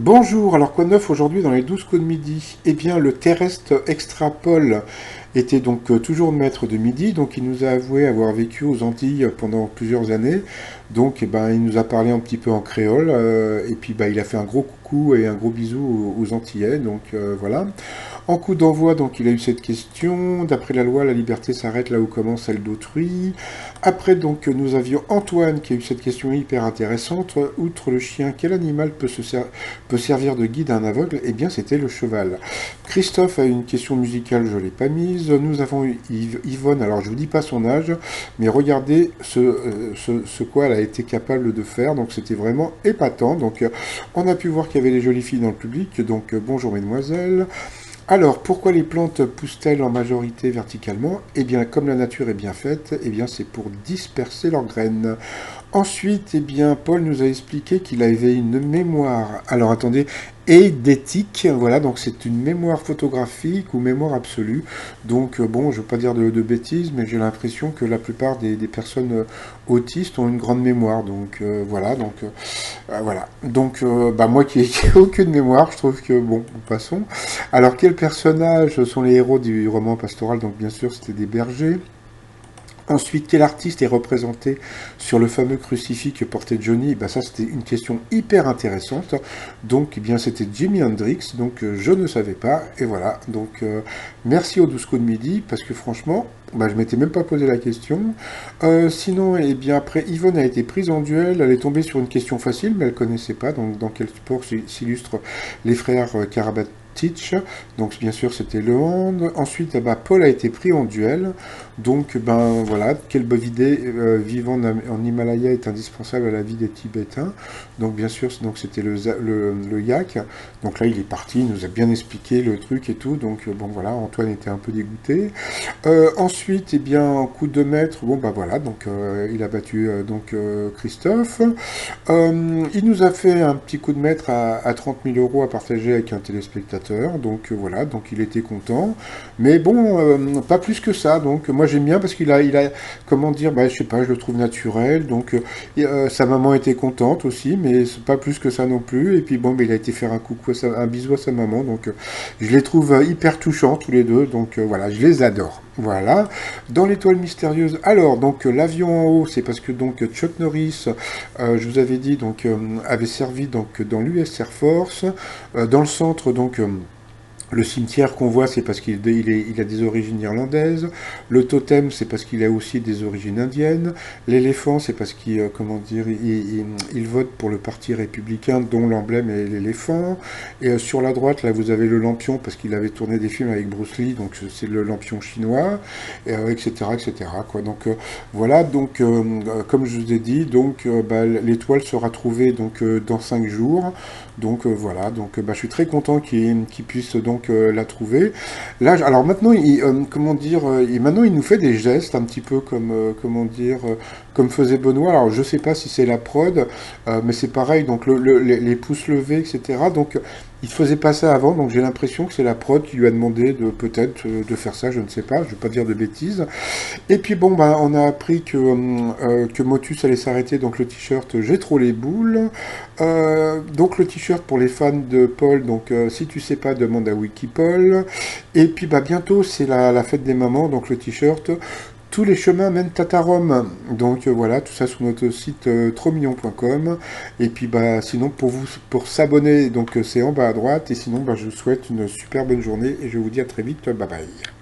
Bonjour, alors quoi de neuf aujourd'hui dans les 12 coups de midi? Eh bien, le terrestre extrapole était donc toujours maître de midi, donc il nous a avoué avoir vécu aux Antilles pendant plusieurs années. Donc, il nous a parlé un petit peu en créole, et puis il a fait un gros coucou et un gros bisou aux Antillais, donc voilà. En coup d'envoi, donc il a eu cette question. D'après la loi, la liberté s'arrête là où commence celle d'autrui. Après, donc, nous avions Antoine qui a eu cette question hyper intéressante. Outre le chien, quel animal peut servir de guide à un aveugle? Eh bien, c'était le cheval. Christophe a une question musicale, je ne l'ai pas mise. Nous avons eu Yvonne, alors je ne vous dis pas son âge, mais regardez ce quoi elle a été capable de faire. Donc, c'était vraiment épatant. Donc, on a pu voir qu'il y avait des jolies filles dans le public. Donc, bonjour mesdemoiselles. Alors, pourquoi les plantes poussent-elles en majorité verticalement? Eh bien, comme la nature est bien faite, eh bien, c'est pour disperser leurs graines. Ensuite, eh bien, Paul nous a expliqué qu'il avait une mémoire. Alors, attendez, édétique, voilà, donc c'est une mémoire photographique ou mémoire absolue. Donc, bon, je ne veux pas dire de bêtises, mais j'ai l'impression que la plupart des personnes autistes ont une grande mémoire. Donc, voilà, donc, voilà. Donc, moi qui n'ai aucune mémoire, je trouve que, bon, passons. Alors, quels personnages sont les héros du roman pastoral? Donc, bien sûr, c'était des bergers. Ensuite, quel artiste est représenté sur le fameux crucifix que portait Johnny? Ça, c'était une question hyper intéressante. Donc, c'était Jimi Hendrix. Donc, je ne savais pas. Et voilà. Donc, merci au 12 coups de midi, parce que franchement, je m'étais même pas posé la question. Sinon, après, Yvonne a été prise en duel. Elle est tombée sur une question facile, mais elle connaissait pas. Donc, dans quel sport s'illustrent les frères Karabatic? Donc, bien sûr, c'était le hand. Ensuite, Paul a été pris en duel. Donc, voilà, quel bovidé vivant en Himalaya est indispensable à la vie des Tibétains. Donc, bien sûr, c'était le yak. Donc là, il est parti, il nous a bien expliqué le truc et tout. Donc, bon, voilà, Antoine était un peu dégoûté. Ensuite, en coup de maître, bon, voilà, donc il a battu Christophe. Il nous a fait un petit coup de maître à 30 000 euros à partager avec un téléspectateur. Donc, voilà, donc il était content. Mais bon, pas plus que ça. Donc, moi, j'aime bien parce comment dire, je sais pas, je le trouve naturel. Donc, sa maman était contente aussi, mais c'est pas plus que ça non plus. Et puis, bon, il a été faire un coucou, un bisou à sa maman. Donc, je les trouve hyper touchants tous les deux. Donc, voilà, je les adore. Voilà. Dans l'étoile mystérieuse, alors, donc, l'avion en haut, c'est parce que, donc, Chuck Norris, je vous avais dit, donc, avait servi, donc, dans l'US Air Force. Dans le centre, donc, le cimetière qu'on voit, c'est parce il a des origines irlandaises. Le totem, c'est parce qu'il a aussi des origines indiennes. L'éléphant, c'est parce il vote pour le parti républicain dont l'emblème est l'éléphant. Et sur la droite, là, vous avez le lampion parce qu'il avait tourné des films avec Bruce Lee, donc c'est le lampion chinois, etc., etc. Quoi. Donc voilà. Donc comme je vous ai dit, donc l'étoile sera trouvée donc dans 5 jours. Donc voilà. Donc je suis très content qu'il puisse donc la trouver. Là, alors maintenant, maintenant il nous fait des gestes un petit peu comme, comme faisait Benoît. Alors je sais pas si c'est la prod, mais c'est pareil, donc les pouces levés, etc. Donc il faisait pas ça avant, donc j'ai l'impression que c'est la prod qui lui a demandé de peut-être de faire ça, je ne sais pas, je ne vais pas dire de bêtises. Et puis bon, on a appris que Motus allait s'arrêter, donc le t-shirt J'ai trop les boules. Donc le t-shirt pour les fans de Paul, donc si tu sais pas, demande à Wikipol. Et puis bientôt c'est la fête des mamans, donc le t-shirt tous les chemins mènent à Rome. Donc voilà, tout ça sur notre site trotsmignon.com. Et puis sinon pour s'abonner, donc c'est en bas à droite. Et sinon je vous souhaite une super bonne journée et je vous dis à très vite. Bye bye.